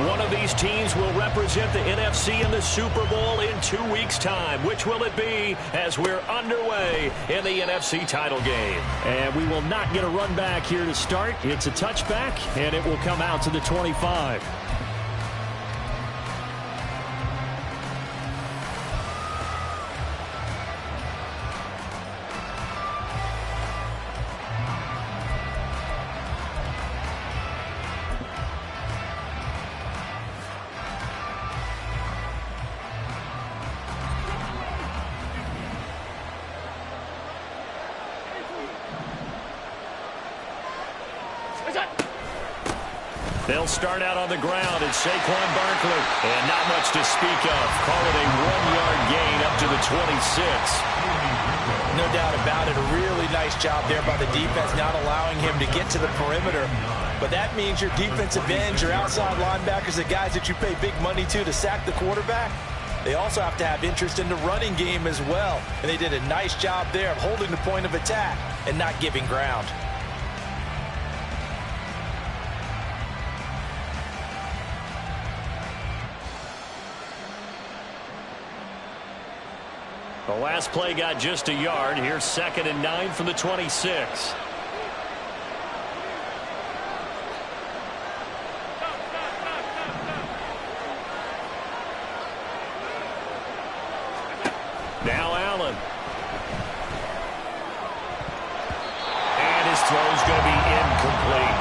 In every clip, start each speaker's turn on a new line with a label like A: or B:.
A: One of these teams will represent the NFC in the Super Bowl in 2 weeks' time. Which will it be as we're underway in the NFC title game? And we will not get a run back here to start. It's a touchback, and it will come out to the 25. They'll start out on the ground. It's Saquon Barkley. And not much to speak of. Call it a 1-yard gain up to the 26.
B: No doubt about it. A really nice job there by the defense, not allowing him to get to the perimeter. But that means your defensive ends, your outside linebackers, the guys that you pay big money to sack the quarterback, they also have to have interest in the running game as well. And they did a nice job there of holding the point of attack and not giving ground.
A: The last play got just a yard. Here's 2nd and 9 from the 26. Now Allen. And his throw's going to be incomplete.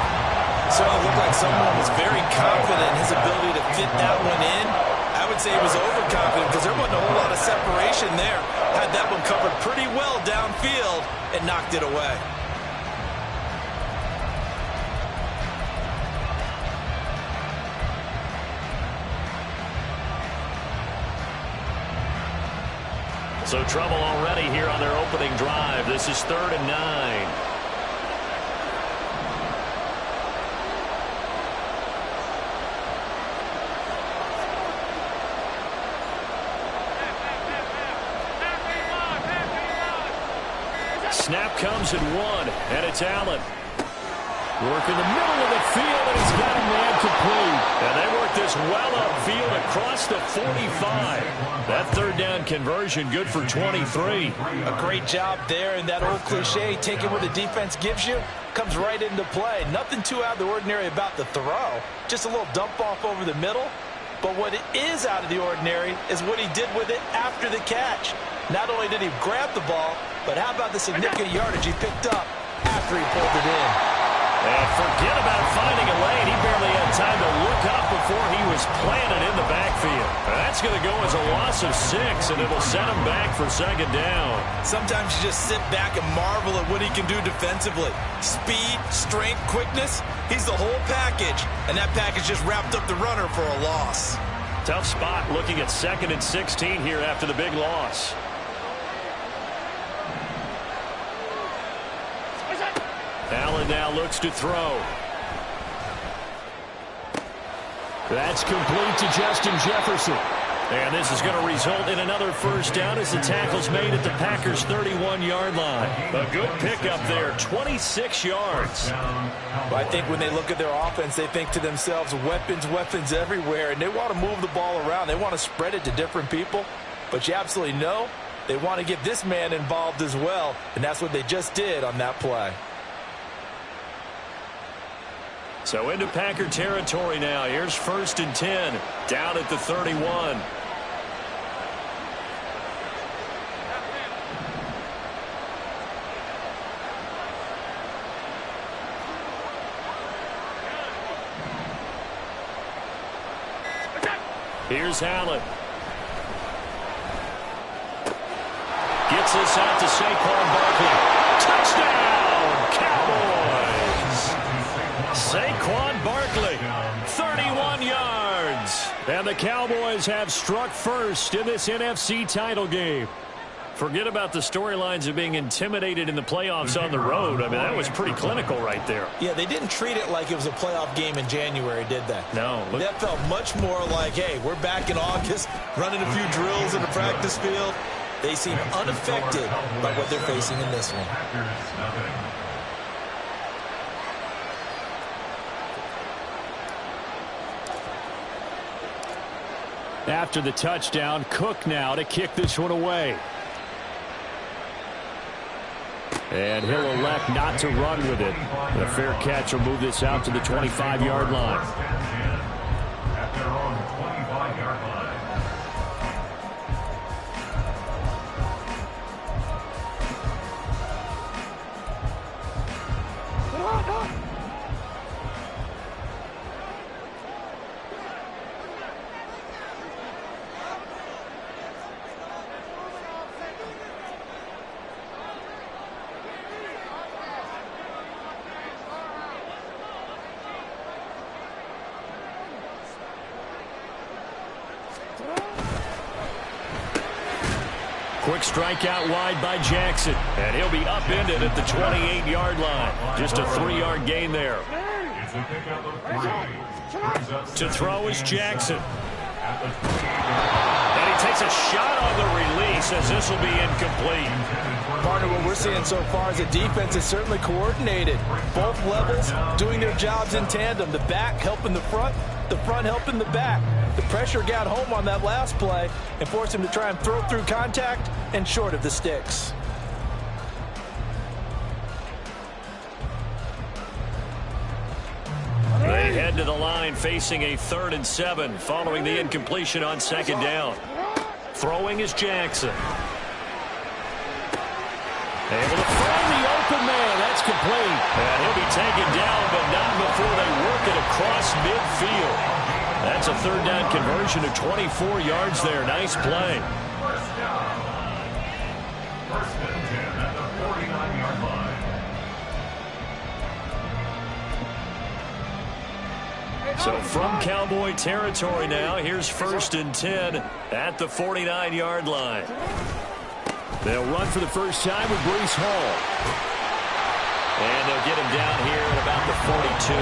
B: So it looked like someone was very confident in his ability to fit that one in. I would say he was overconfident because there wasn't a whole lot of separation there. Had that one covered pretty well downfield and knocked it away.
A: So trouble already here on their opening drive. This is 3rd and 9. Snap comes at 1, and it's Allen. Work in the middle of the field, and he's got a man complete. And they work this well upfield across the 45. That 3rd down conversion good for 23.
B: A great job there, and that old cliche, taking what the defense gives you, comes right into play. Nothing too out of the ordinary about the throw. Just a little dump off over the middle. But what is out of the ordinary is what he did with it after the catch. Not only did he grab the ball, but how about the significant yardage he picked up after he pulled it in?
A: And forget about finding a lane. He barely had time to look up before he was planted in the backfield. That's going to go as a loss of 6, and it'll set him back for 2nd down.
B: Sometimes you just sit back and marvel at what he can do defensively. Speed, strength, quickness, he's the whole package. And that package just wrapped up the runner for a loss.
A: Tough spot looking at 2nd and 16 here after the big loss. Allen now looks to throw. That's complete to Justin Jefferson. And this is going to result in another 1st down as the tackle's made at the Packers' 31-yard line. A good pickup there, 26 yards.
B: Well, I think when they look at their offense, they think to themselves, weapons, weapons everywhere, and they want to move the ball around. They want to spread it to different people. But you absolutely know they want to get this man involved as well, and that's what they just did on that play.
A: So into Packer territory now. Here's 1st and 10, down at the 31. Here's Allen. Gets this out to Saquon Barkley. Touchdown, Cowboys! Saquon Barkley, 31 yards. And the Cowboys have struck first in this NFC title game. Forget about the storylines of being intimidated in the playoffs on the road. I mean, that was pretty clinical right there.
B: Yeah, they didn't treat it like it was a playoff game in January, did they?
A: No.
B: That felt much more like, hey, we're back in August, running a few drills in the practice field. They seem unaffected by what they're facing in this one.
A: After the touchdown, Cook now to kick this one away. And he'll elect not to run with it. The fair catch will move this out to the 25-yard line.
C: At their own 25-yard line.
A: Quick strike out wide by Jackson. And he'll be upended at the 28-yard line. Just a 3-yard gain there.
C: It's a pickup of 3.
A: To throw is Jackson. And he takes a shot on the release as this will be incomplete.
B: Partner, what we're seeing so far is a defense is certainly coordinated. Both levels doing their jobs in tandem. The back helping the front helping the back. The pressure got home on that last play and forced him to try and throw through contact and short of the sticks.
A: They head to the line facing a 3rd and 7 following the incompletion on 2nd down. Throwing is Jackson. Able to find the open man. That's complete. And he'll be taken down, but not before they work it across midfield. That's a 3rd down conversion of 24 yards there. Nice play.
C: First and 10 at the 49-yard line.
A: So from Cowboy territory now, here's 1st and 10 at the 49-yard line. They'll run for the first time with Breece Hall. And they'll get him down here at about the 42.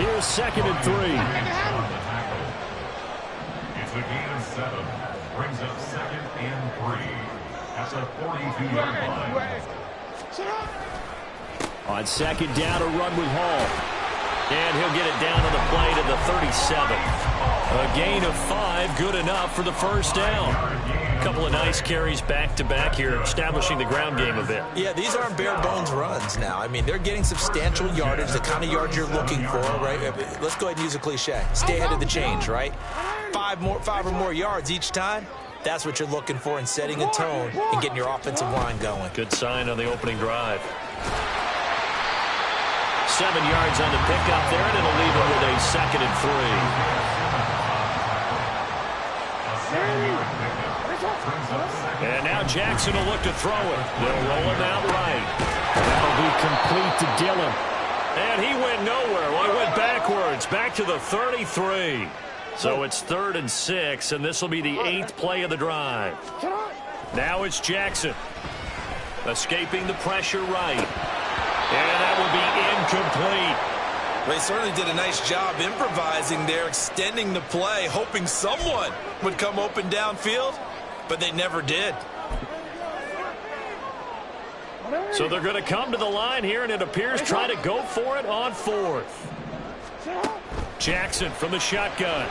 A: Here's 2nd and 3.
C: It's a gain of 7. Brings up 2nd and 3 at the 42-yard line.
A: On 2nd down, a run with Hall. And he'll get it down on the play to the 37. A gain of 5, good enough for the first down. A couple of nice carries back-to-back here, establishing the ground game a bit.
B: Yeah, these aren't bare-bones runs now. I mean, they're getting substantial yardage, the kind of yards you're looking for, right? Let's go ahead and use a cliche. Stay ahead of the change, right? 5 or more yards each time. That's what you're looking for in setting a tone and getting your offensive line going.
A: Good sign on the opening drive. 7 yards on the pickup there, and it'll leave him with a 2nd and 3. And now Jackson will look to throw it. They'll roll him out right. That'll be complete to Dillon. And he went nowhere. Well, he went backwards, back to the 33. So it's 3rd and 6, and this will be the 8th play of the drive. Now it's Jackson. Escaping the pressure right. And that will be incomplete.
B: They certainly did a nice job improvising there, extending the play, hoping someone would come open downfield, but they never did.
A: So they're going to come to the line here, and it appears trying to go for it on 4th. Jackson from the shotgun.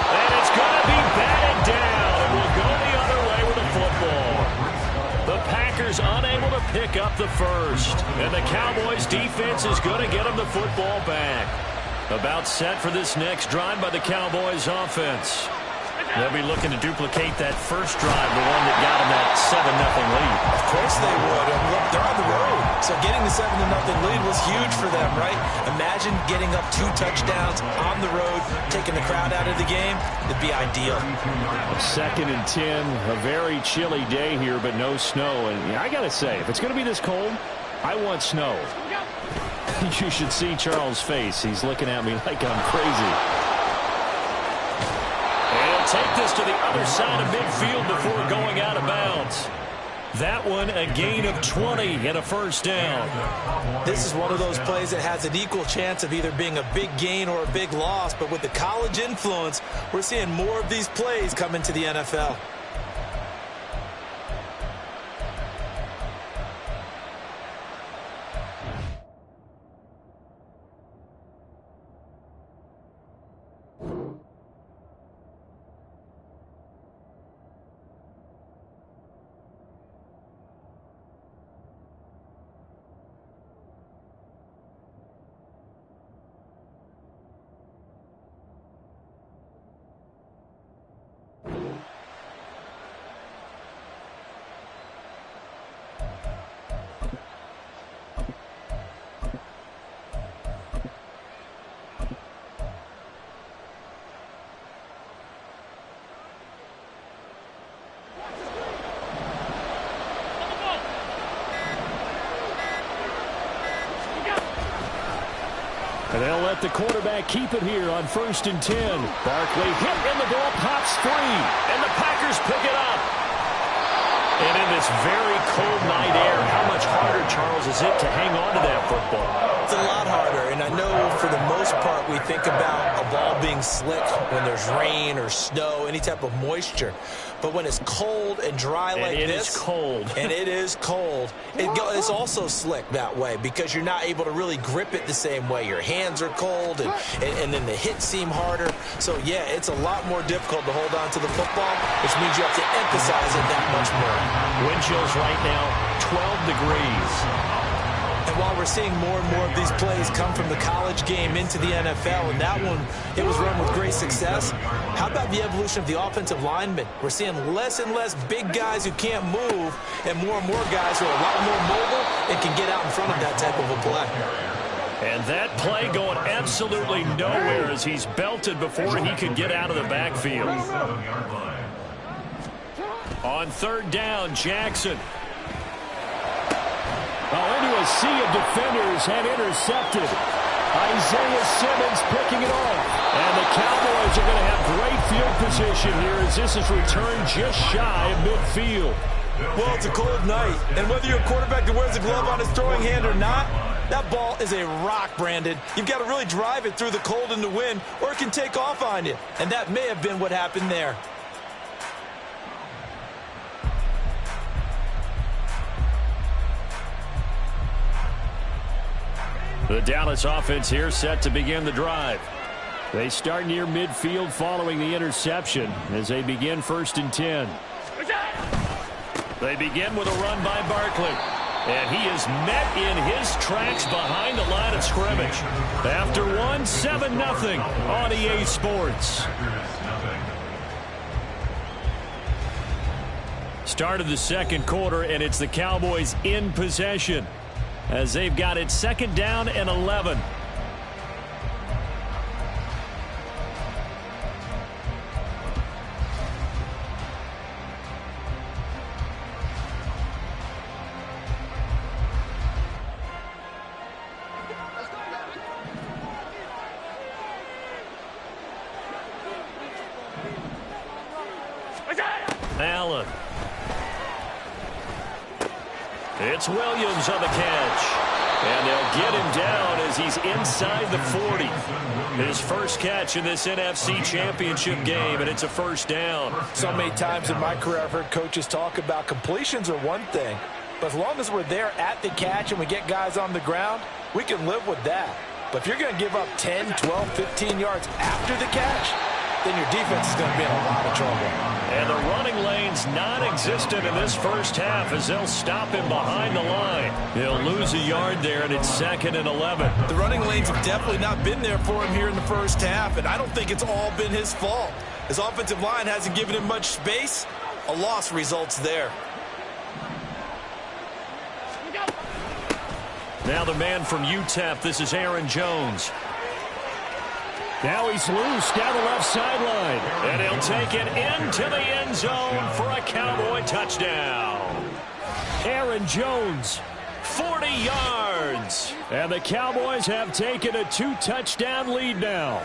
A: And it's going to be batted down. It will go the other way with the football. The Packers unable to pick up the first. And the Cowboys defense is going to get them the football back. About set for this next drive by the Cowboys offense. They'll be looking to duplicate that first drive, the one that got them that 7-0 lead.
B: Of course they would. Look, they're on the road. So getting the 7-0 lead was huge for them, right? Imagine getting up 2 touchdowns on the road, taking the crowd out of the game. It'd be ideal.
A: 2nd and 10, a very chilly day here, but no snow. And I got to say, if it's going to be this cold, I want snow. You should see Charles' face. He's looking at me like I'm crazy. Take this to the other side of midfield before going out of bounds. That one, a gain of 20 and a first down.
B: This is one of those plays that has an equal chance of either being a big gain or a big loss, but with the college influence, we're seeing more of these plays come into the NFL.
C: You
A: And they'll let the quarterback keep it here on 1st and 10. Barkley hit and the ball pops free. And the Packers pick it up. And in this very cold night air, how much harder, Charles, is it to hang on to that football?
B: It's a lot harder, and I know for the most part we think about a ball being slick when there's rain or snow, any type of moisture. But when it's cold and dry like this.
A: It is cold.
B: And it is cold. It's also slick that way because you're not able to really grip it the same way. Your hands are cold, and then the hits seem harder. So, yeah, it's a lot more difficult to hold on to the football, which means you have to emphasize it that much more.
A: Wind chills right now, 12 degrees.
B: And while we're seeing more and more of these plays come from the college game into the NFL, and that one, it was run with great success, how about the evolution of the offensive linemen? We're seeing less and less big guys who can't move and more guys who are a lot more mobile and can get out in front of that type of a play.
A: And that play going absolutely nowhere as he's belted before he could get out of the backfield. On 3rd down, Jackson. Into a sea of defenders and intercepted. Isaiah Simmons picking it off. And the Cowboys are going to have great field position here as this is returned just shy of midfield.
B: Well, it's a cold night, and whether you're a quarterback that wears a glove on his throwing hand or not, that ball is a rock, Brandon. You've got to really drive it through the cold and the wind, or it can take off on you. And that may have been what happened there.
A: The Dallas offense here set to begin the drive. They start near midfield following the interception as they begin 1st and 10. They begin with a run by Barkley. And he is met in his tracks behind the line of scrimmage. After 7-0 on EA Sports. Start of the 2nd quarter, and it's the Cowboys in possession as they've got it 2nd down and 11. Allen. It's Williams on the catch. And they'll get him down as he's inside the 40. His first catch in this NFC Championship game, and it's a 1st down.
B: So many times in my career I've heard coaches talk about completions are one thing, but as long as we're there at the catch and we get guys on the ground, we can live with that. But if you're going to give up 10, 12, 15 yards after the catch, then your defense is going to be in a lot of trouble.
A: And the running lane's non-existent in this first half as they'll stop him behind the line. He'll lose a yard there, and it's 2nd and 11.
B: The running lanes have definitely not been there for him here in the first half, and I don't think it's all been his fault. His offensive line hasn't given him much space. A loss results there.
A: Now the man from UTEP, this is Aaron Jones. Now he's loose down the left sideline. And he'll take it into the end zone for a Cowboy touchdown. Aaron Jones, 40 yards. And the Cowboys have taken a 2-touchdown lead now.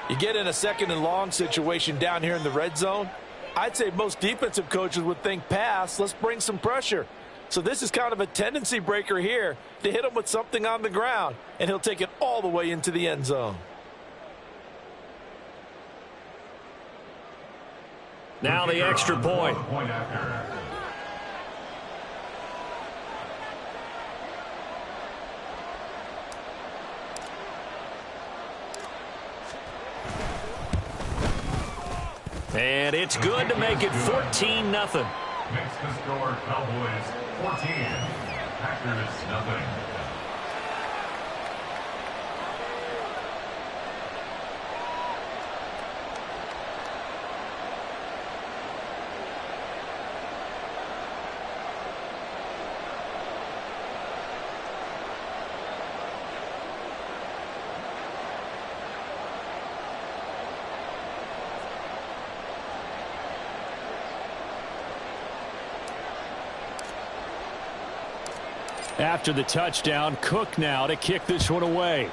B: You get in a 2nd and long situation down here in the red zone, I'd say most defensive coaches would think pass, let's bring some pressure. So this is kind of a tendency breaker here to hit him with something on the ground, and he'll take it all the way into the end zone.
A: Now the extra point. And it's good to make it 14-0.
C: Makes the score Cowboys 14, Packers nothing.
A: After the touchdown, Cook now to kick this one away.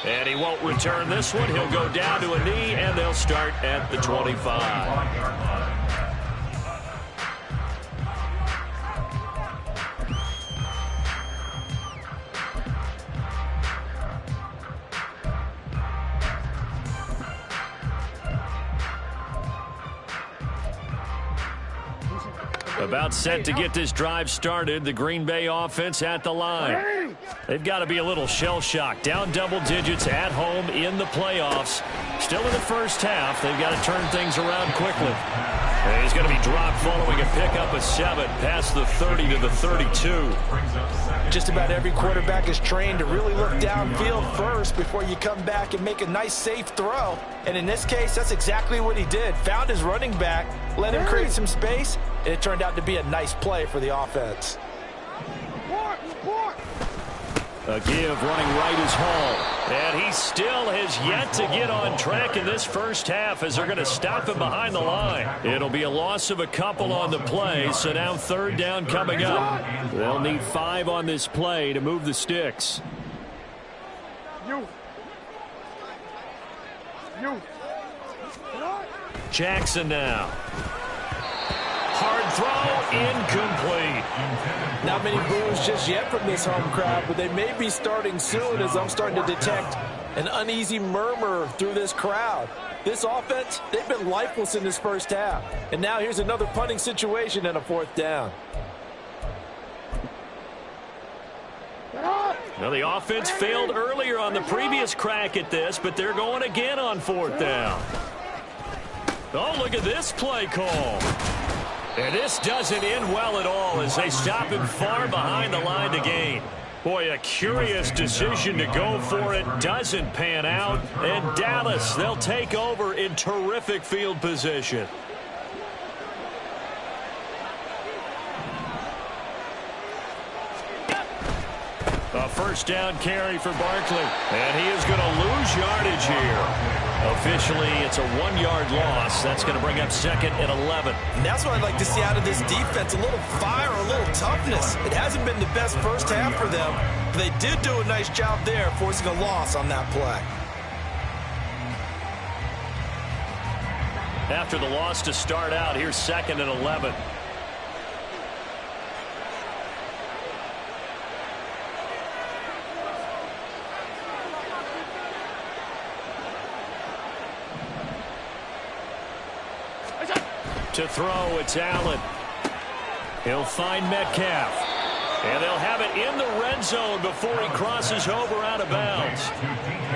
A: And he won't return this one. He'll go down to a knee, and they'll start at the 25. About set to get this drive started. The Green Bay offense at the line. They've got to be a little shell-shocked. Down double digits at home in the playoffs. Still in the first half. They've got to turn things around quickly. And he's going to be dropped following a pickup of 7 past the 30 to the 32.
B: Just about every quarterback is trained to really look downfield first before you come back and make a nice, safe throw. And in this case, that's exactly what he did. Found his running back, let him create some space, and it turned out to be a nice play for the offense.
A: A give running right is Hall. And he still has yet to get on track in this first half as they're going to stop him behind the line. It'll be a loss of a couple on the play, so now third down coming up. They'll need 5 on this play to move the sticks. Jackson now. Hard throw, incomplete.
B: Not many boos just yet from this home crowd, but they may be starting soon as I'm starting to detect an uneasy murmur through this crowd. This offense, they've been lifeless in this first half. And now here's another punting situation and a 4th down.
A: Now the offense failed earlier on the previous crack at this, but they're going again on 4th down. Oh, look at this play call. And this doesn't end well at all as they stop him far behind the line to gain. Boy, a curious decision to go for it. Doesn't pan out. And Dallas, they'll take over in terrific field position. A first down carry for Barkley. And he is going to lose yardage here. Officially, it's a 1-yard loss. That's going to bring up 2nd and 11.
B: And that's what I'd like to see out of this defense. A little fire, a little toughness. It hasn't been the best first half for them, but they did do a nice job there forcing a loss on that play.
A: After the loss to start out, here's 2nd and 11. To throw, it's Allen. He'll find Metcalf. And they'll have it in the red zone before he crosses over out of bounds.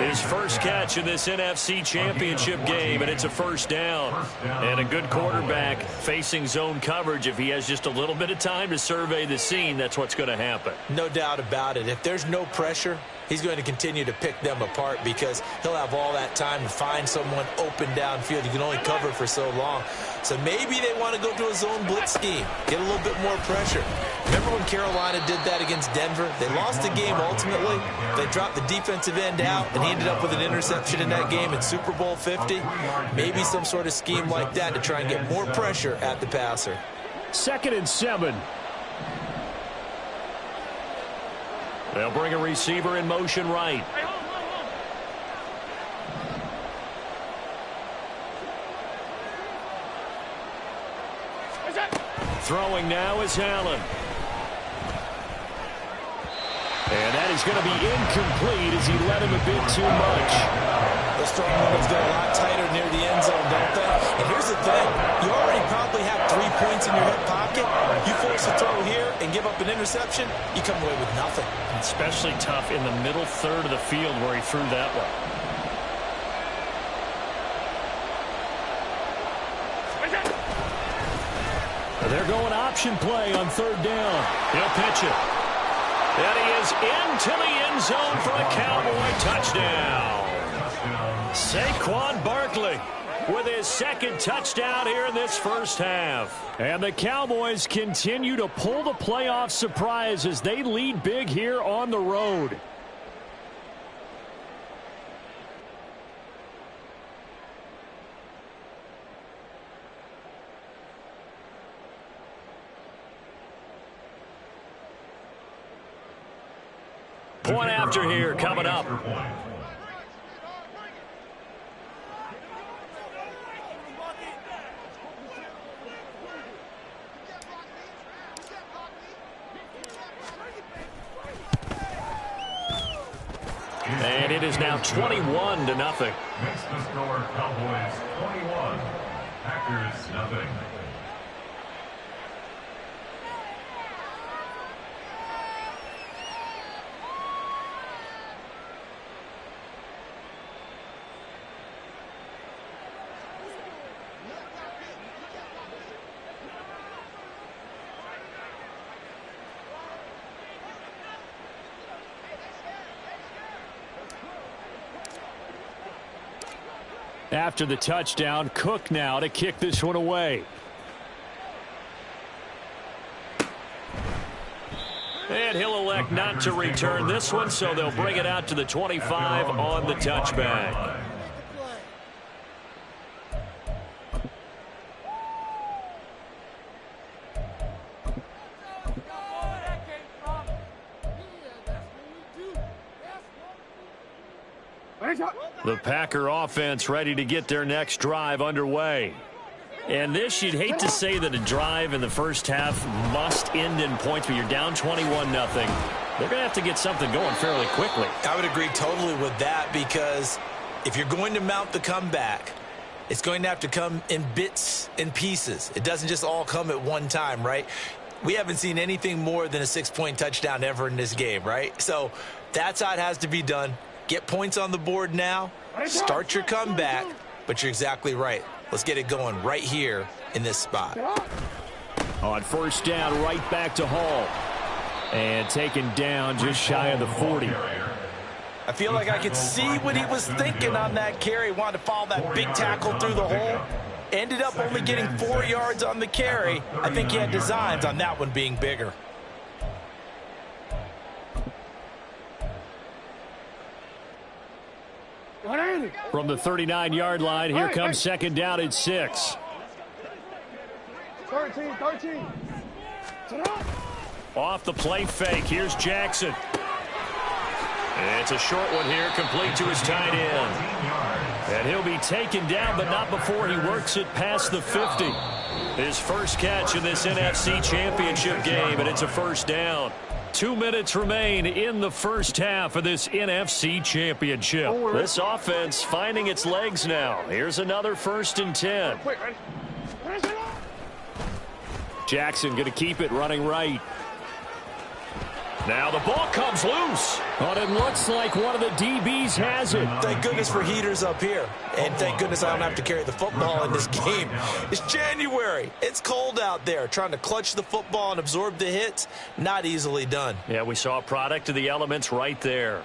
A: His first catch in this NFC Championship game, and it's a first down. And a good quarterback facing zone coverage. If he has just a little bit of time to survey the scene, that's what's going to happen.
B: No doubt about it. If there's no pressure, he's going to continue to pick them apart because he'll have all that time to find someone open downfield. You can only cover for so long. So maybe they want to go to a zone blitz scheme, get a little bit more pressure. Remember when Carolina did that against Denver? They lost the game ultimately. They dropped the defensive end out, and he ended up with an interception in that game in Super Bowl 50. Maybe some sort of scheme like that to try and get more pressure at the passer.
A: 2nd and 7. They'll bring a receiver in motion right. Throwing now is Allen. And that is going to be incomplete as he let him a bit too much.
B: The strong ones get a lot tighter near the end zone, don't they? And here's the thing. You already probably have 3 points in your hip pocket. You force a throw here and give up an interception, you come away with nothing.
A: Especially tough in the middle third of the field where he threw that one. They're going option play on 3rd down. He'll pitch it. And he is into the end zone for a Cowboy touchdown. Saquon Barkley with his 2nd touchdown here in this first half. And the Cowboys continue to pull the playoff surprise as they lead big here on the road. Point after here coming up. And it is now 21-0.
C: Makes the score Cowboys 21, Packers nothing.
A: After the touchdown, Cook now to kick this one away. And he'll elect not to return this one, so they'll bring it out to the 25 on the touchback. The Packer offense ready to get their next drive underway. And this, you'd hate to say that a drive in the first half must end in points, but you're down 21-0. They're going to have to get something going fairly quickly.
B: I would agree totally with that, because if you're going to mount the comeback, it's going to have to come in bits and pieces. It doesn't just all come at one time, right? We haven't seen anything more than a 6-point touchdown ever in this game, right? So that's how it has to be done. Get points on the board now, start your comeback, but you're exactly right. Let's get it going right here in this spot.
A: On first down, right back to Hall. And taken down just shy of the 40.
B: I feel like I could see what he was thinking on that carry. Wanted to follow that big tackle through the hole. Ended up only getting 4 yards on the carry. I think he had designs on that one being bigger.
A: From the 39-yard line, here comes second down and 6.
D: 13.
A: Off the play fake, here's Jackson. It's a short one here, complete to his tight end. And he'll be taken down, but not before he works it past the 50. His first catch in this NFC Championship game, and it's a first down. 2 minutes remain in the first half of this NFC Championship. This offense finding its legs now. Here's another 1st and 10. Jackson going to keep it running right. Now the ball comes loose. But it looks like one of the DBs has it.
B: Thank goodness for heaters up here. And thank goodness I don't have to carry the football in this game. It's January. It's cold out there. Trying to clutch the football and absorb the hits, not easily done.
A: Yeah, we saw a product of the elements right there.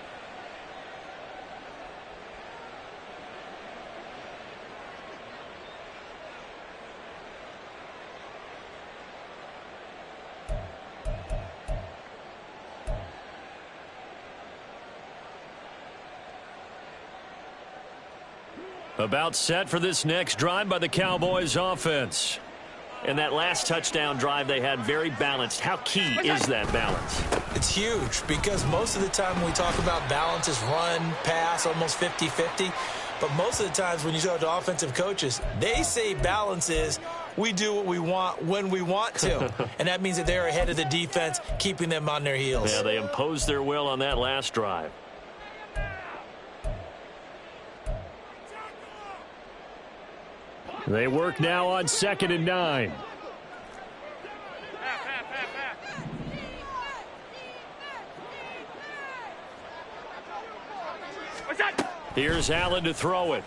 A: About set for this next drive by the Cowboys offense. And that last touchdown drive they had very balanced. How key is that balance?
B: It's huge, because most of the time when we talk about balance is run, pass, almost 50-50. But most of the times when you talk to offensive coaches, they say balance is we do what we want when we want to. And that means that they're ahead of the defense, keeping them on their heels.
A: Yeah, they imposed their will on that last drive. They work now on 2nd and 9. Here's Allen to throw it.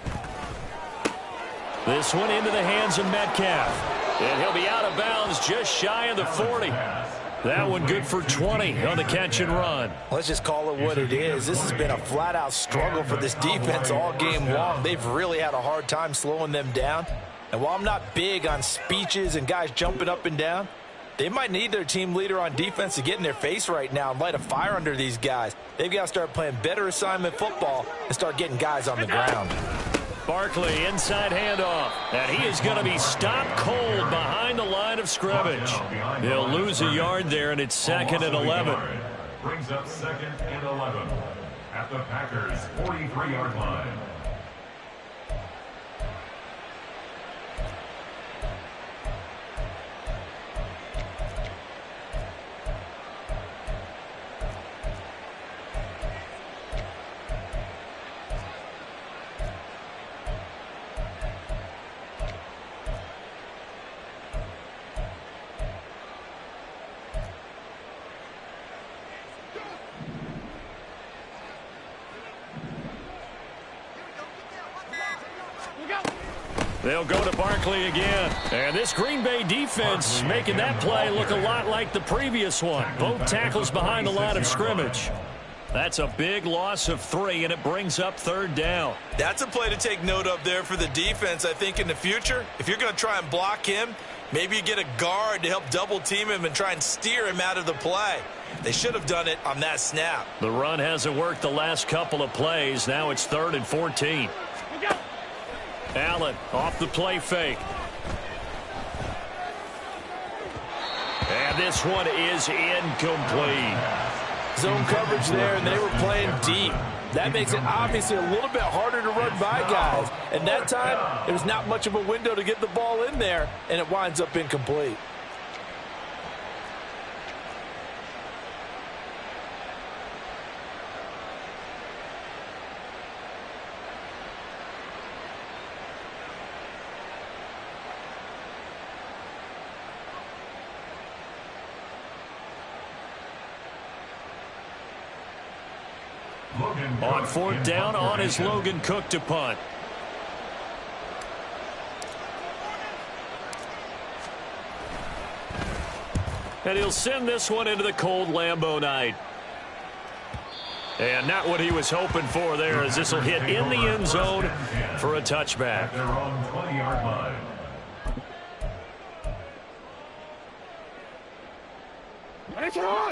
A: This one into the hands of Metcalf. And he'll be out of bounds just shy of the 40. That one good for 20 on the catch and run.
B: Let's just call it what it is. This has been a flat-out struggle for this defense all game long. They've really had a hard time slowing them down. And while I'm not big on speeches and guys jumping up and down, they might need their team leader on defense to get in their face right now and light a fire under these guys. They've got to start playing better assignment football and start getting guys on the ground.
A: Barkley, inside handoff. And he is going to be stopped cold behind the line of scrimmage. They'll lose a yard there, and it's 2nd and 11.
C: Brings up 2nd and 11 at the Packers' 43-yard line.
A: They'll go to Barkley again. And this Green Bay defense making that play look a lot like the previous one. Both tackles behind the line of scrimmage. That's a big loss of 3, and it brings up 3rd down.
B: That's a play to take note of there for the defense, I think, in the future. If you're going to try and block him, maybe you get a guard to help double-team him and try and steer him out of the play. They should have done it on that snap.
A: The run hasn't worked the last couple of plays. Now it's 3rd and 14. Allen off the play fake. And this one is incomplete.
B: Zone coverage there, and they were playing deep. That makes it obviously a little bit harder to run by guys. And that time, there was not much of a window to get the ball in there, and it winds up incomplete.
A: On 4th down, on is Logan Cook to punt. And he'll send this one into the cold Lambeau night. And not what he was hoping for there, as this will hit in the end zone for a touchback.
C: Their own 20-yard line.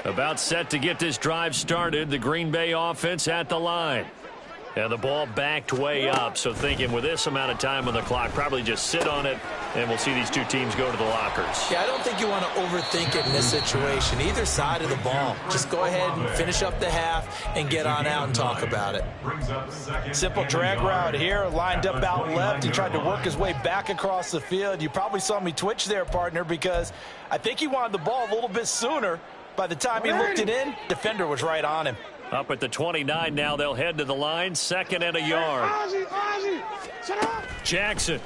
A: About set to get this drive started. The Green Bay offense at the line. And the ball backed way up. So thinking with this amount of time on the clock, probably just sit on it, and we'll see these two teams go to the lockers.
B: Yeah, I don't think you want to overthink it in this situation. Either side of the ball. Just go ahead and finish up the half and get on out and talk about it. Simple drag route here. Lined up out left. He tried to work his way back across the field. You probably saw me twitch there, partner, because I think he wanted the ball a little bit sooner. By the time he looked it in, defender was right on him.
A: Up at the 29 now, they'll head to the line. 2nd and a yard. Jackson.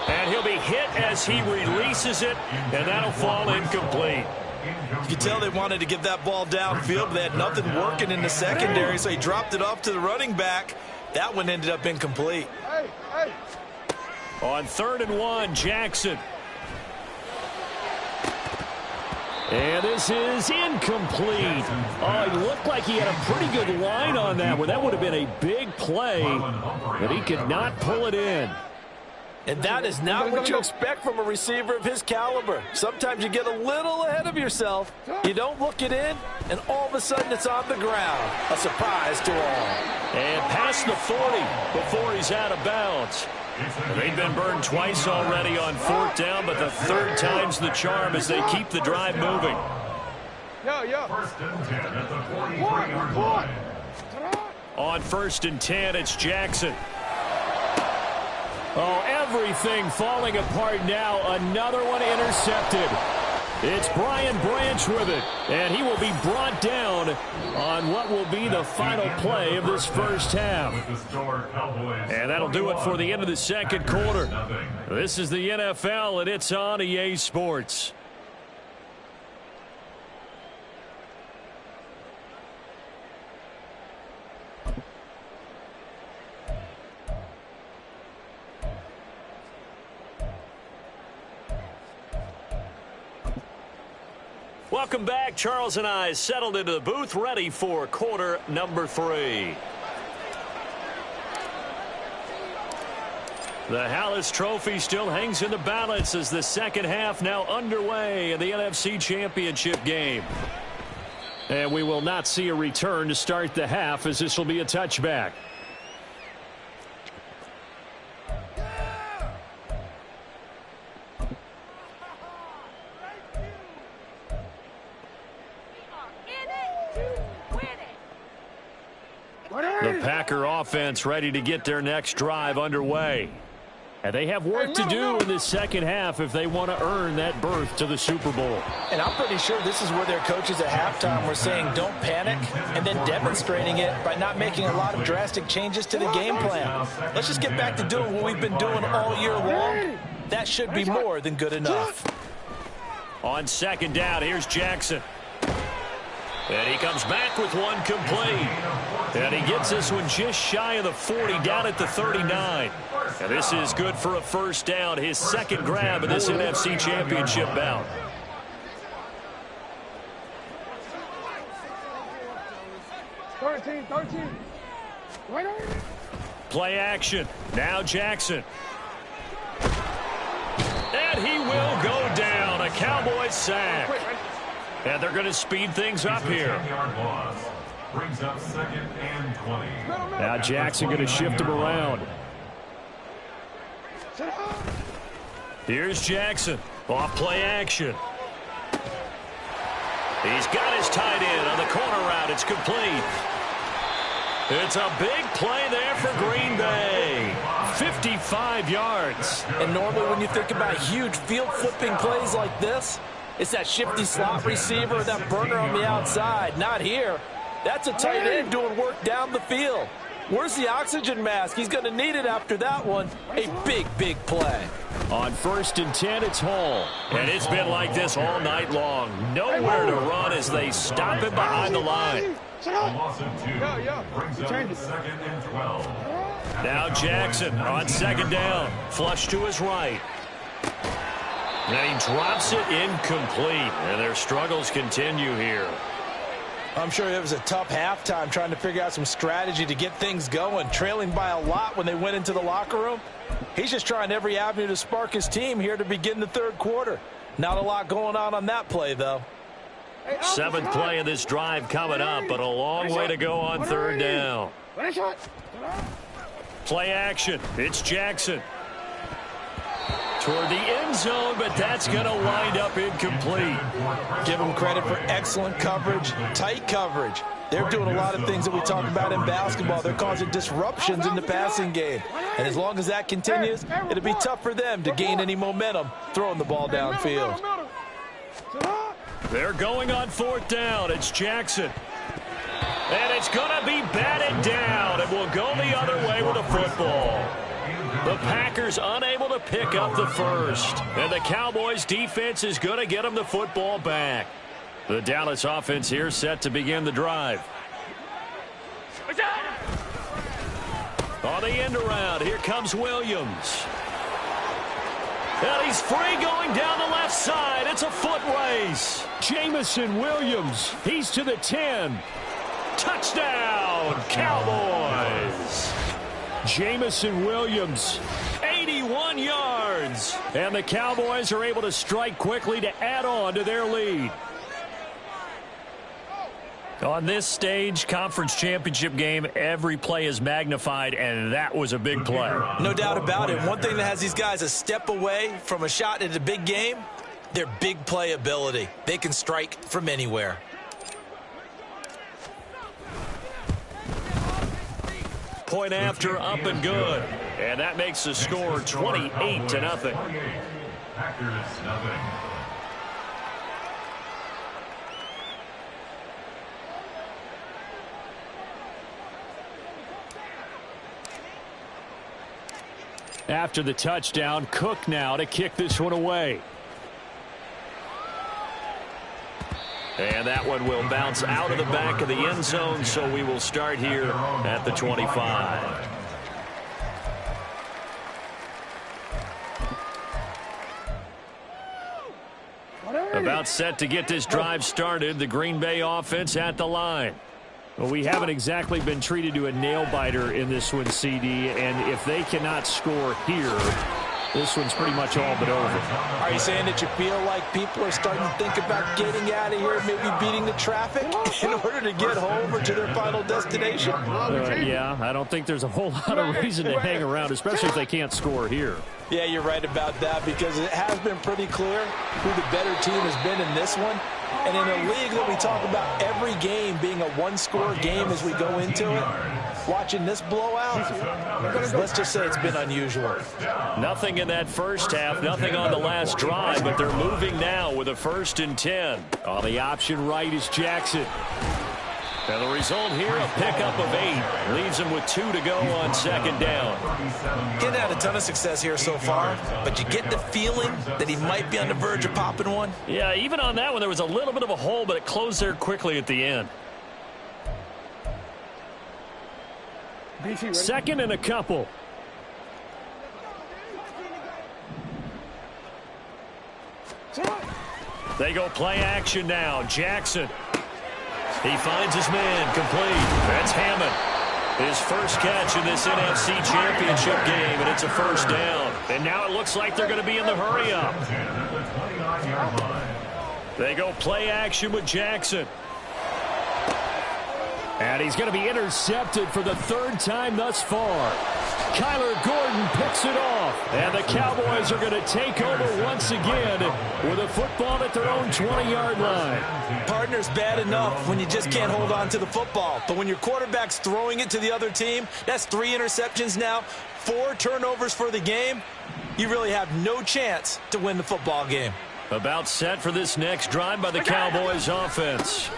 A: And he'll be hit as he releases it, and that'll fall incomplete.
B: You can tell they wanted to get that ball downfield, but they had nothing working in the secondary, so he dropped it off to the running back. That one ended up incomplete.
A: On 3rd and 1, Jackson. And this is incomplete. Oh, he looked like he had a pretty good line on that one. That would have been a big play, but he could not pull it in.
B: And that is not what you expect from a receiver of his caliber. Sometimes you get a little ahead of yourself. You don't look it in, and all of a sudden it's on the ground. A surprise to all.
A: And past the 40 before he's out of bounds. They've been burned twice already on 4th down, but the 3rd time's the charm as they keep the drive moving.
C: First and 10 at the 43-yard line.
A: On 1st and 10, it's Jackson. Oh, everything falling apart now. Another one intercepted. It's Brian Branch with it, and he will be brought down on what will be the final play of this first half. And that'll do it for the end of the 2nd quarter. This is the NFL, and it's on EA Sports. Welcome back. Charles and I settled into the booth, ready for quarter number 3. The Hallis Trophy still hangs in the balance as the second half now underway in the NFC Championship game. And we will not see a return to start the half, as this will be a touchback. The Packer offense ready to get their next drive underway. And they have work to do in this second half if they want to earn that berth to the Super Bowl.
B: And I'm pretty sure this is where their coaches at halftime were saying don't panic, and then demonstrating it by not making a lot of drastic changes to the game plan. Let's just get back to doing what we've been doing all year long. That should be more than good enough.
A: On 2nd down, here's Jackson. And he comes back with one complete. And he gets this one just shy of the 40, down at the 39. And this is good for a first down, his second grab of this NFC Championship bout. Play action. Now Jackson. And he will go down. A Cowboys sack. And they're going to speed things up here.
C: Brings up 2nd and 20.
A: Now Jackson going to shift him around. Here's Jackson. Off play action. He's got his tight end on the corner route. It's complete. It's a big play there for Green Bay. 55 yards.
B: And normally when you think about huge field-flipping plays like this, it's that shifty slot receiver, that burner on the outside. Not here. That's a tight end doing work down the field. Where's the oxygen mask? He's going to need it after that one. A big, big play.
A: On 1st and 10, it's Hall. And it's been like this all night long. Nowhere to run as they stop him behind the line.
C: A loss of 2. Brings up 2nd and 12.
A: Now Jackson on 2nd down. Flush to his right. And he drops it incomplete. And their struggles continue here.
B: I'm sure it was a tough halftime trying to figure out some strategy to get things going. Trailing by a lot when they went into the locker room. He's just trying every avenue to spark his team here to begin the 3rd quarter. Not a lot going on that play, though.
A: 7th play of this drive coming up, but a long way to go on 3rd down. Play action. It's Jackson. Toward the end zone, but that's going to wind up incomplete.
B: Give him credit for excellent coverage, tight coverage. They're doing a lot of things that we talk about in basketball. They're causing disruptions in the passing game. And as long as that continues, it'll be tough for them to gain any momentum throwing the ball downfield.
A: They're going on 4th down. It's Jackson. And it's going to be batted down. It will go the other way with a football. The Packers unable to pick up the first. And the Cowboys defense is going to get them the football back. The Dallas offense here set to begin the drive. On the end around, here comes Williams. And he's free going down the left side. It's a foot race. Jamison Williams, he's to the 10. Touchdown, Cowboys. Jamison Williams, 81 yards. And the Cowboys are able to strike quickly to add on to their lead. On this stage, conference championship game, every play is magnified, and that was a big play.
B: No doubt about it. One thing that has these guys a step away from a shot at a big game, their big play ability. They can strike from anywhere.
A: Point after, up and good. And that makes the score 28-0.
C: Packers nothing.
A: After the touchdown, Cook now to kick this one away. And that one will bounce out of the back of the end zone, so we will start here at the 25. About set to get this drive started, the Green Bay offense at the line. Well, we haven't exactly been treated to a nail-biter in this one, CD, and if they cannot score here, this one's pretty much all but over.
B: Are you saying that you feel like people are starting to think about getting out of here, maybe beating the traffic in order to get home or to their final destination?
A: Yeah, I don't think there's a whole lot of reason to hang around, especially if they can't score here.
B: Yeah, you're right about that, because it has been pretty clear who the better team has been in this one. And in a league that we talk about every game being a one-score game as we go into it, watching this blowout, let's just say it's been unusual.
A: Nothing in that first half, nothing on the last drive, but they're moving now with a 1st and 10. On the option right is Jackson. And the result here, a pickup of 8. Leaves him with 2 to go on second down.
B: Getting had a ton of success here so far, but you get the feeling that he might be on the verge of popping one.
A: Yeah, even on that one, there was a little bit of a hole, but it closed there quickly at the end. Second and a couple. They go play action now. Jackson. He finds his man, complete. That's Hammond. His first catch in this NFC Championship game, and it's a first down. And now it looks like they're going to be in the hurry-up. They go play action with Jackson. And he's going to be intercepted for the 3rd time thus far. Kyler Gordon picks it off. And the Cowboys are going to take over once again with a football at their own 20-yard line.
B: Partner's bad enough when you just can't hold on to the football. But when your quarterback's throwing it to the other team, that's 3 interceptions now, 4 turnovers for the game. You really have no chance to win the football game.
A: About set for this next drive by the Cowboys offense.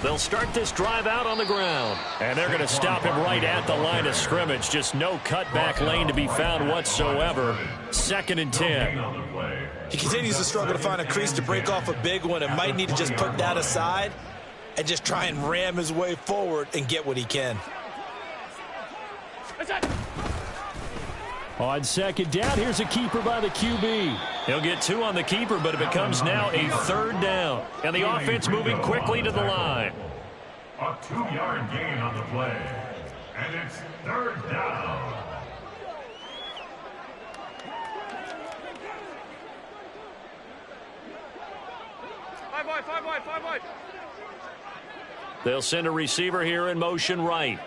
A: They'll start this drive out on the ground. And they're going to stop him right at the line of scrimmage. Just no cutback lane to be found whatsoever. 2nd and 10.
B: He continues to struggle to find a crease to break off a big one and might need to just put that aside and just try and ram his way forward and get what he can.
A: On second down, here's a keeper by the QB. He'll get 2 on the keeper, but it becomes now a 3rd down. And the offense moving quickly to the line.
C: A 2-yard gain on the play. And it's 3rd down.
D: Five wide.
A: They'll send a receiver here in motion right.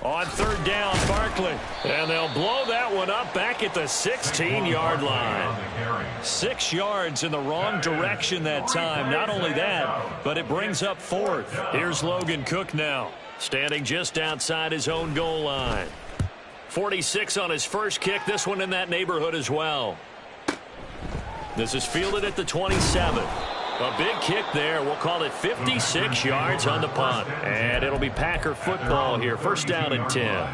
A: On 3rd down, Barkley. And they'll blow that one up back at the 16-yard line. 6 yards in the wrong direction that time. Not only that, but it brings up 4th. Here's Logan Cook now, standing just outside his own goal line. 46 on his first kick. This one in that neighborhood as well. This is fielded at the 27. A big kick there. We'll call it 56 yards on the punt. And it'll be Packer football here. 1st down and 10.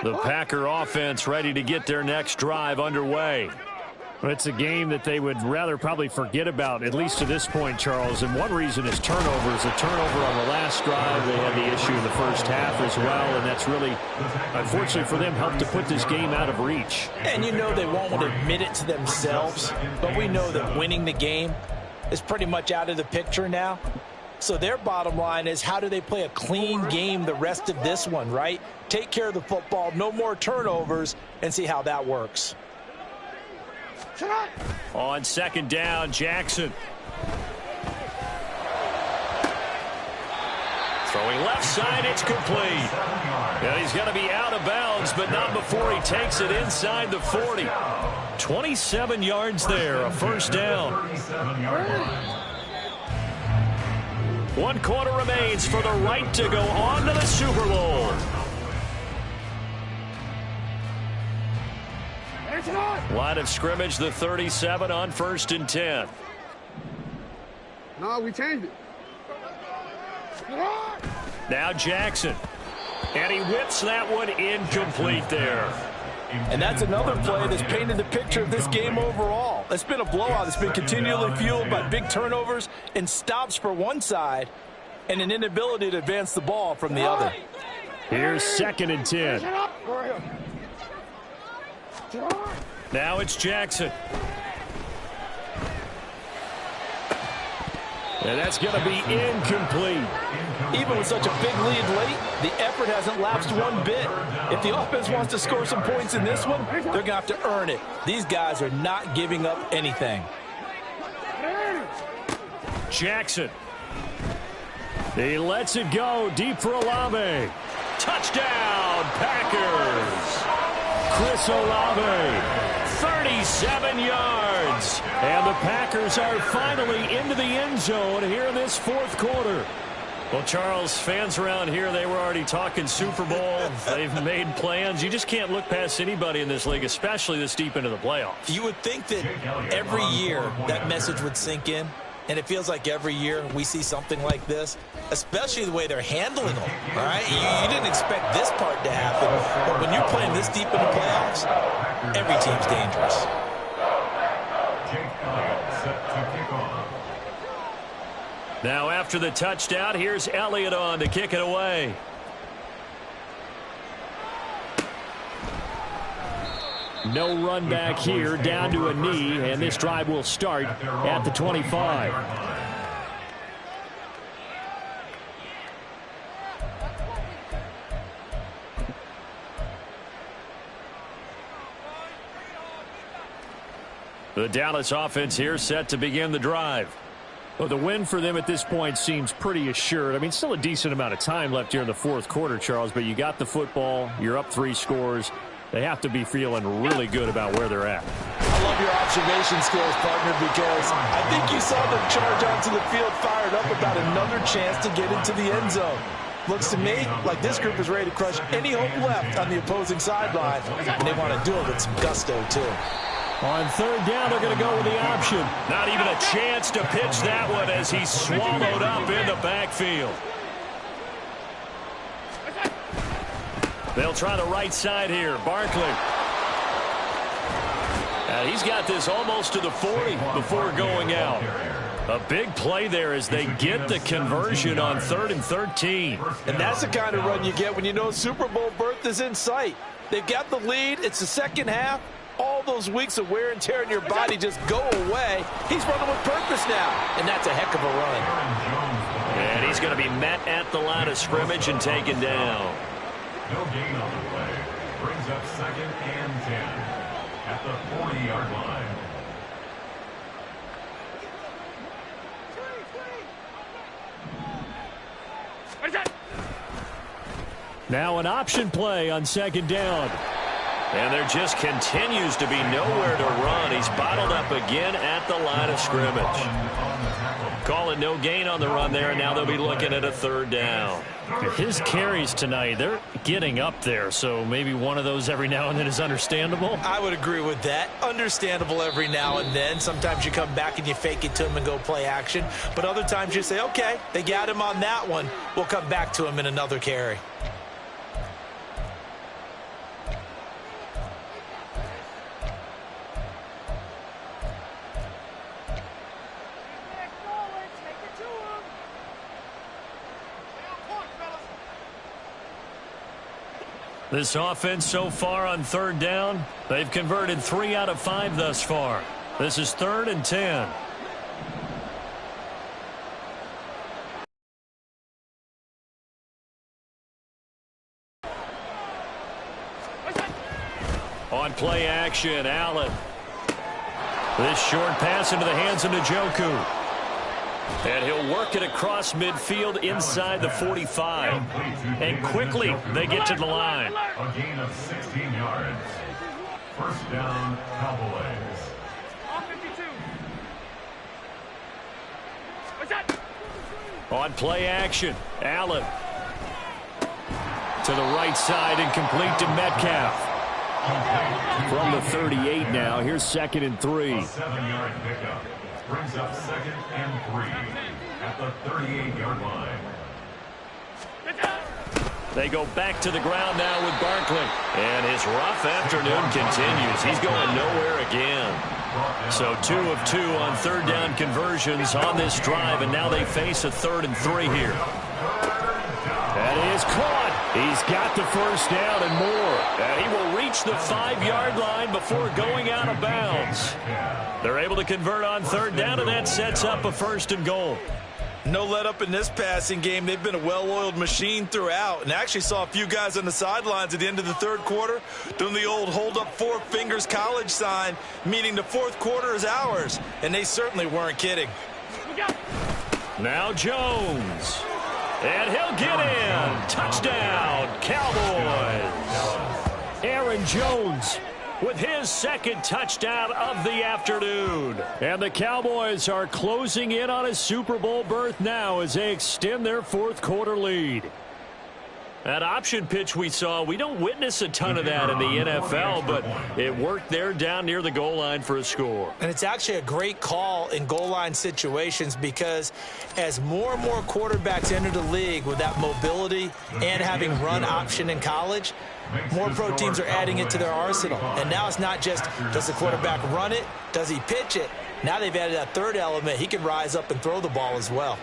A: The Packer offense ready to get their next drive underway.
E: It's a game that they would rather probably forget about, at least to this point, Charles. And one reason is turnovers. A turnover on the last drive. They had the issue in the first half as well. And that's really, unfortunately for them, helped to put this game out of reach.
B: And you know they won't admit it to themselves. But we know that winning the game is pretty much out of the picture now. So their bottom line is, how do they play a clean game the rest of this one, right? Take care of the football, no more turnovers, and see how that works.
A: On 2nd down, Jackson. Throwing left side, it's complete. And he's going to be out of bounds, but not before he takes it inside the 40. 27 yards there, a 1st down. 1 quarter remains for the right to go on to the Super Bowl. Line of scrimmage, the 37 on 1st and 10.
D: No, we changed it.
A: Now Jackson. And he whips that one incomplete there.
B: And that's another play that's painted the picture of this game overall. It's been a blowout. It's been continually fueled by big turnovers and stops for one side and an inability to advance the ball from the other.
A: Here's 2nd and 10. Now it's Jackson. And that's going to be incomplete.
B: Even with such a big lead late, the effort hasn't lapsed one bit. If the offense wants to score some points in this one, they're going to have to earn it. These guys are not giving up anything.
A: Jackson. He lets it go deep for Olave. Touchdown, Packers.
E: Chris Olave. 37 yards. And the Packers are finally into the end zone here in this fourth quarter. Well, Charles, fans around here, they were already talking Super Bowl. They've made plans. You just can't look past anybody in this league, especially this deep into the playoffs.
B: You would think that every year that message would sink in, and it feels like every year we see something like this, especially the way they're handling them, all right? You didn't expect this part to happen, but when you're playing this deep in the playoffs, every team's dangerous.
E: Now after the touchdown, here's Elliott on to kick it away. No run back here, down to a knee, and this drive will start at the 25. The Dallas offense here set to begin the drive. Well, the win for them at this point seems pretty assured. I mean, still a decent amount of time left here in the fourth quarter, Charles, but you got the football, you're up 3 scores. They have to be feeling really good about where they're at.
B: I love your observation skills, partner, because I think you saw them charge onto the field fired up about another chance to get into the end zone. Looks to me like this group is ready to crush any hope left on the opposing sideline, and they want to do it with some gusto, too.
E: On third down, they're going to go with the option. Not even a chance to pitch that one as he's swallowed up in the backfield. They'll try the right side here. Barkley. He's got this almost to the 40 before going out. A big play there as they get the conversion on 3rd and 13.
B: And that's the kind of run you get when you know Super Bowl berth is in sight. They've got the lead. It's the second half. All those weeks of wear and tear in your body just go away. He's running with purpose now, and that's a heck of a run.
E: And he's going to be met at the line of scrimmage and taken down.
C: No gain on the play. Brings up 2nd and 10 at the 40-yard line.
E: Now an option play on 2nd down. And there just continues to be nowhere to run. He's bottled up again at the line of scrimmage. Calling no gain on the run there, and now they'll be looking at a 3rd down. His carries tonight, they're getting up there, so maybe one of those every now and then is understandable.
B: I would agree with that. Understandable every now and then. Sometimes you come back and you fake it to him and go play action. But other times you say, okay, they got him on that one. We'll come back to him in another carry.
E: This offense so far on 3rd down, they've converted 3 out of 5 thus far. This is 3rd and 10. On play action, Allen. This short pass into the hands of Njoku. And he'll work it across midfield inside the 45. And quickly, they get to the line.
C: A gain of 16 yards. First down, Cowboys.
E: On play action, Allen. To the right side and complete to Metcalf. From the 38 now, here's 2nd and 3.
C: A 7-yard pickup. Brings up 2nd and 3 at the 38-yard line.
E: They go back to the ground now with Barkley. And his rough afternoon continues. He's going nowhere again. So 2 of 2 on 3rd down conversions on this drive, and now they face a 3rd and 3 here. That is caught. He's got the first down and more. And he will reach the 5-yard line before going out of bounds. They're able to convert on 3rd down, and that sets up a 1st and goal.
B: No let up in this passing game. They've been a well-oiled machine throughout, and actually saw a few guys on the sidelines at the end of the 3rd quarter doing the old hold up 4 fingers college sign, meaning the 4th quarter is ours, and they certainly weren't kidding.
E: Now Jones. And he'll get in. Touchdown, Cowboys. Aaron Aaron Jones with his second touchdown of the afternoon. And the Cowboys are closing in on a Super Bowl berth now as they extend their fourth quarter lead. That option pitch we saw, we don't witness a ton of that in the NFL, but it worked there down near the goal line for a score.
B: And it's actually a great call in goal line situations because as more and more quarterbacks enter the league with that mobility and having run option in college, more pro teams are adding it to their arsenal. And now it's not just, does the quarterback run it? Does he pitch it? Now they've added that third element. He can rise up and throw the ball as well.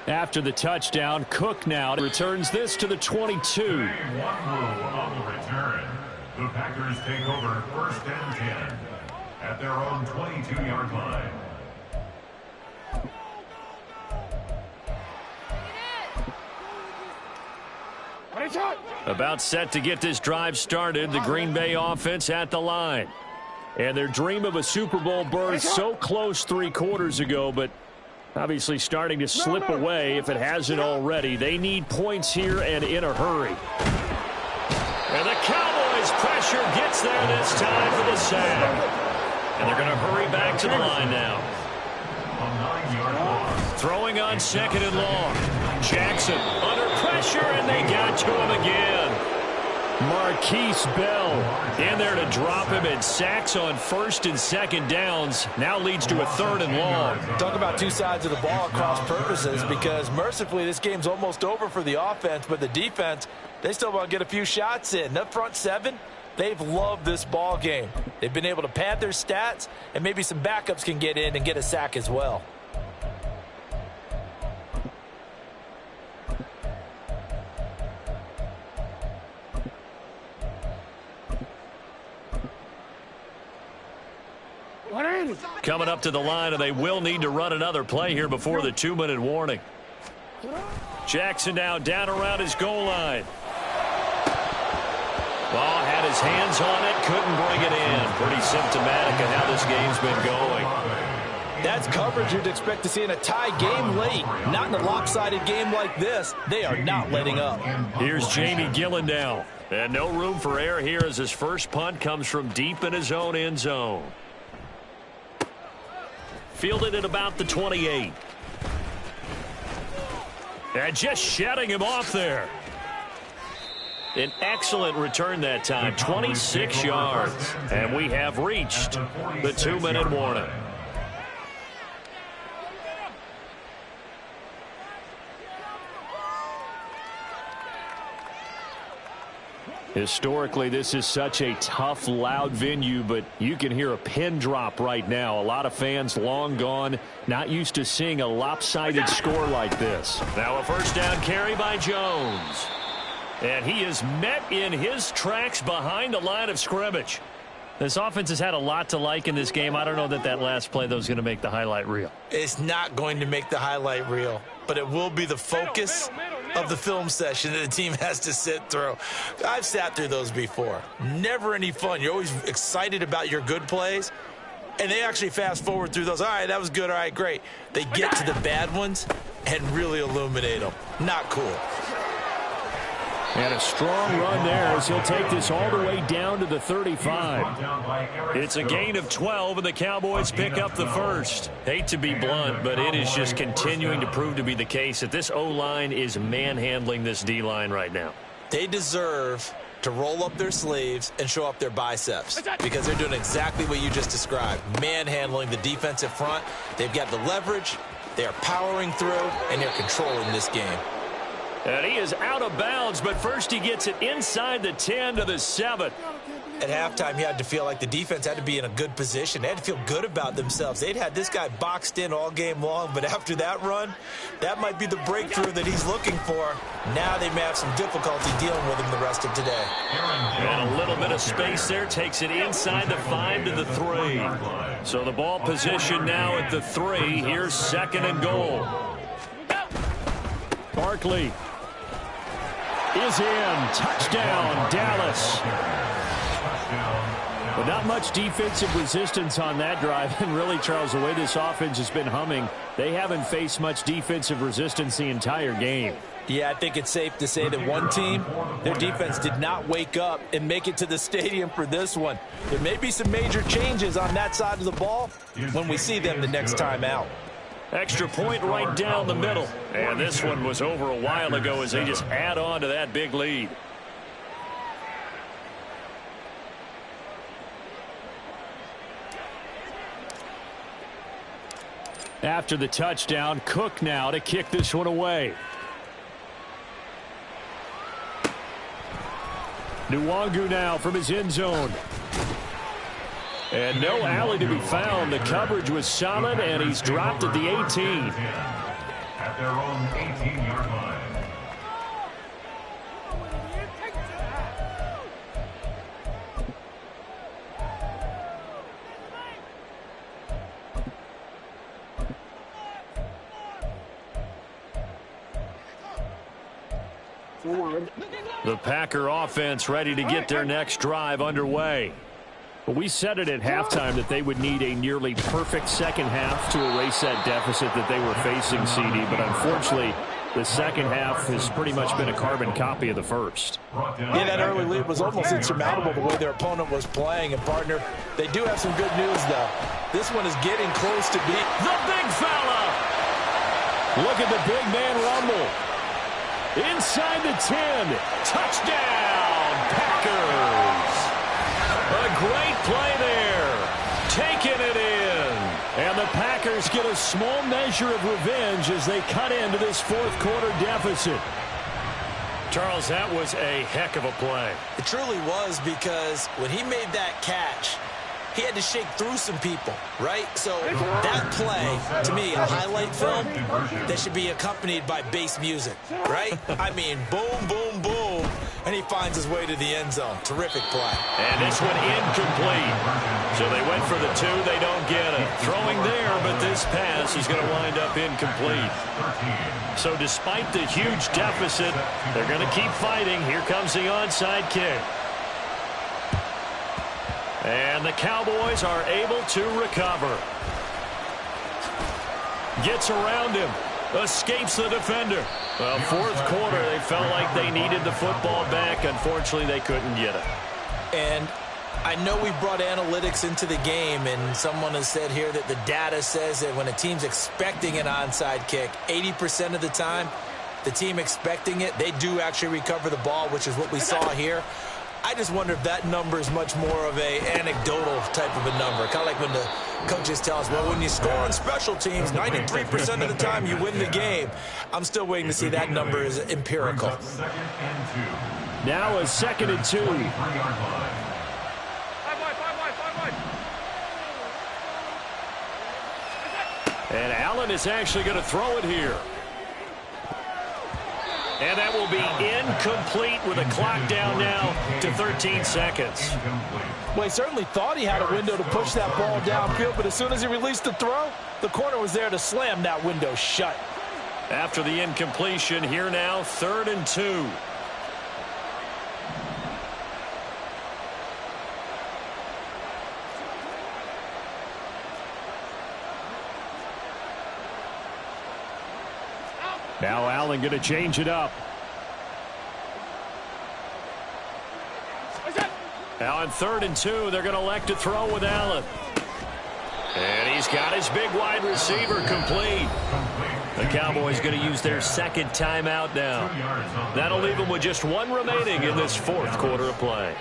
E: After the touchdown, Cook now returns this to the 22.
C: On the return, the Packers take over 1st and 10 at their own 22-yard line.
E: About set to get this drive started, the Green Bay offense at the line. And their dream of a Super Bowl berth so close 3 quarters ago, but obviously starting to slip away if it hasn't already. They need points here and in a hurry. And the Cowboys pressure gets there this time for the sack. And they're going to hurry back to the line now. Throwing on 2nd and long. Jackson under pressure, and they got to him again. Marquise Bell in there to drop him, and sacks on 1st and 2nd downs. Now leads to a 3rd and long.
B: Talk about two sides of the ball across purposes, because mercifully this game's almost over for the offense, but the defense, they still want to get a few shots in. That front 7, they've loved this ball game. They've been able to pad their stats, and maybe some backups can get in and get a sack as well.
E: Coming up to the line, and they will need to run another play here before the 2-minute warning. Jackson now down around his goal line. Ball had his hands on it, couldn't bring it in. Pretty symptomatic of how this game's been going.
B: That's coverage you'd expect to see in a tie game late. Not in a lopsided game like this. They are not letting up.
E: Here's Jamie Gillen now. And no room for error here as his first punt comes from deep in his own end zone. Fielded at about the 28. And just shutting him off there. An excellent return that time, 26 yards. And we have reached the 2-minute warning. Historically, this is such a tough, loud venue, but you can hear a pin drop right now. A lot of fans long gone, not used to seeing a lopsided score like this. Now a first down carry by Jones. And he is met in his tracks behind the line of scrimmage. This offense has had a lot to like in this game. I don't know that that last play, though, is going to make the highlight reel.
B: It's not going to make the highlight reel, but it will be the focus of the film session that the team has to sit through. I've sat through those before. Never any fun. You're always excited about your good plays, and they actually fast forward through those. All right, that was good. All right, great. They get to the bad ones and really illuminate them. Not cool.
E: And a strong run there as he'll take this all the way down to the 35. It's a gain of 12, and the Cowboys pick up the first. Hate to be blunt, but it is just continuing to prove to be the case that this O-line is manhandling this D-line right now.
B: They deserve to roll up their sleeves and show up their biceps because they're doing exactly what you just described, manhandling the defensive front. They've got the leverage, they're powering through, and they're controlling this game.
E: And he is out of bounds, but first he gets it inside the 10 to the 7.
B: At halftime, you had to feel like the defense had to be in a good position. They had to feel good about themselves. They'd had this guy boxed in all game long, but after that run, that might be the breakthrough that he's looking for. Now they may have some difficulty dealing with him the rest of today.
E: And a little bit of space there takes it inside the 5 to the 3. So the ball position now at the 3. Here's 2nd and goal. Barkley is in. Touchdown, Dallas. The Not much defensive resistance on that drive. And really, Charles, the way this offense has been humming, they haven't faced much defensive resistance the entire game.
B: Yeah, I think it's safe to say that one team, their defense did not wake up and make it to the stadium for this one. There may be some major changes on that side of the ball when we see them the next time out.
E: Extra point right down the middle. And this one was over a while ago as they just add on to that big lead. After the touchdown, Cook now to kick this one away. Nwangu now from his end zone. And no alley to be found. The coverage was solid, and he's dropped at the 18.
C: At their own 18-yard line.
E: The Packer offense ready to get their next drive underway. But we said it at halftime that they would need a nearly perfect second half to erase that deficit that they were facing, CD. But unfortunately, the second half has pretty much been a carbon copy of the first.
B: Yeah, that early lead was almost insurmountable the way their opponent was playing. And, partner, they do have some good news, though. This one is getting close to being
E: the big fella. Look at the big man rumble. Inside the 10. Touchdown, Packers. A great play there. Taking it in. And the Packers get a small measure of revenge as they cut into this fourth quarter deficit. Charles, that was a heck of a play.
B: It truly was, because when he made that catch, he had to shake through some people, right? So that play, to me, a highlight film that should be accompanied by bass music, right? I mean, boom, boom, boom, and he finds his way to the end zone. Terrific play.
E: And this one incomplete. So they went for the two. They don't get it. Throwing there, but this pass is going to wind up incomplete. So despite the huge deficit, they're going to keep fighting. Here comes the onside kick. And the Cowboys are able to recover. Gets around him. Escapes the defender. Well, fourth quarter, they felt like they needed the football back. Unfortunately, they couldn't get it.
B: And I know we brought analytics into the game, and someone has said here that the data says that when a team's expecting an onside kick, 80% of the time, the team expecting it, they do actually recover the ball, which is what we saw here. I just wonder if that number is much more of a anecdotal type of a number. Kind of like when the coaches tell us, well, when you score on special teams, 93% of the time you win the game. I'm still waiting to see that number is empirical.
E: Now a 2nd and 2. And Allen is actually going to throw it here. And that will be incomplete with a clock down now to 13 seconds.
B: Well, he certainly thought he had a window to push that ball downfield, but as soon as he released the throw, the corner was there to slam that window shut.
E: After the incompletion, here now, 3rd and 2. Now Allen going to change it up. Now on 3rd and 2, they're going to elect to throw with Allen. And he's got his big wide receiver complete. The Cowboys going to use their 2nd timeout now. That'll leave them with just 1 remaining in this 4th quarter of play.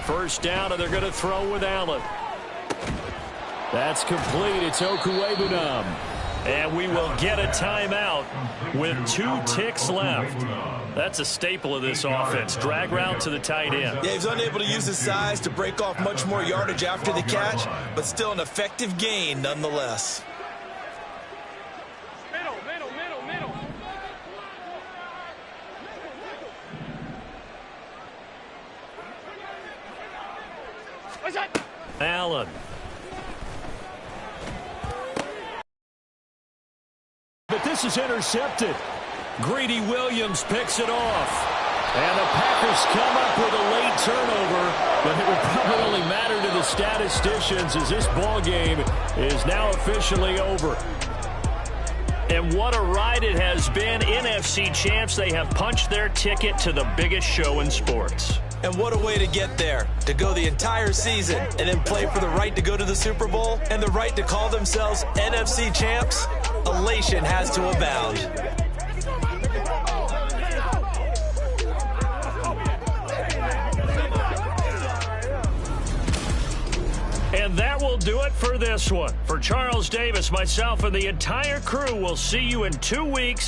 E: First down, and they're going to throw with Allen. That's complete. It's Okuwebunam. And we will get a timeout with 2 ticks left. That's a staple of this offense. Drag route to the tight end.
B: Yeah, he's unable to use his size to break off much more yardage after the catch, but still an effective gain nonetheless.
D: Middle. What's that?
E: Allen. But this is intercepted. Greedy Williams picks it off. And the Packers come up with a late turnover, but it will probably only matter to the statisticians as this ball game is now officially over.
A: And what a ride it has been. NFC champs, they have punched their ticket to the biggest show in sports.
B: And what a way to get there, to go the entire season and then play for the right to go to the Super Bowl and the right to call themselves NFC champs. Elation has to abound.
A: And that will do it for this one. For Charles Davis, myself, and the entire crew, we'll see you in 2 weeks.